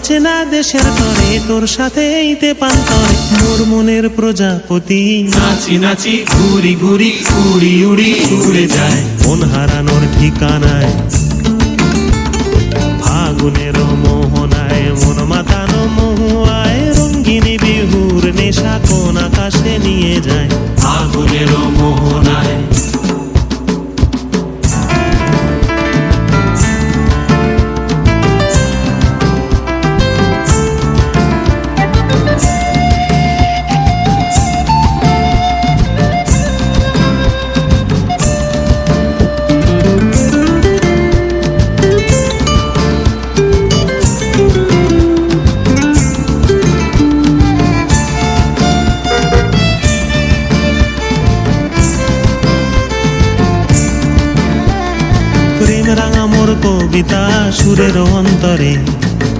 অচেনা দেশের তরে তোর সাথে এইতে পান্তরে মোর মনের প্রজাপতি নাচি নাচি ঘুরি ঘুরি উড়ি উড়ি উড়ে যায় মন হারানোর ঠিকানায় ফাগুনের মোহনায় মন মাতানো মহুয়ায় রঙ্গিনী বিহুর নেশা কোন আকাশে নিয়ে যায় ফাগুনের মোহনায় প্রেম রাঙা মোর কবিতা সুরের অন্তরে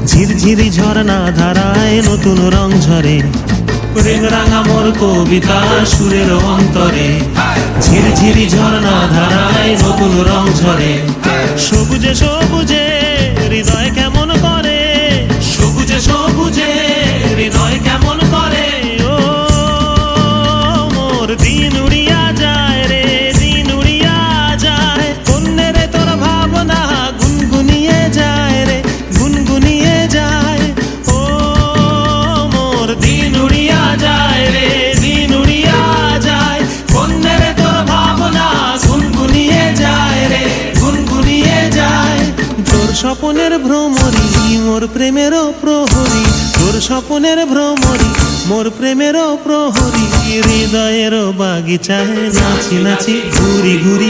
ঝিরঝিরি ঝর্ণা ধারায় নতুন রং ঝরে প্রেম রাঙা মোর কবিতা সুরের অন্তরে ঝিরঝিরি ঝর্ণা ধারায় নতুন রং ঝরে সবুজে সবুজে হৃদয় কেমন করে সবুজে সবুজে হৃদয় কেমন করে ও মোর দিন উড়িয়া যায় রে দিন উড়িয়া যায় কন্যে রে তোর ভাবনা গুনগুনিয়ে যায় রে গুনগুনিয়ে যায় ও মোর দিন উড়িয়া যায় রে দিন উড়িয়া যায় কন্যের তোর ভাবনা গুনগুনিয়ে যায় রে গুনগুনিয়ে যায় তোর স্বপনের ভ্রমরি মোর প্রেমেরও প্রহরী তোর স্বপনের ভ্রমরি মোর প্রেমেরও প্রহরী হৃদয়েরও বাগিচায় নাচি নাচি ঘুরি ঘুরি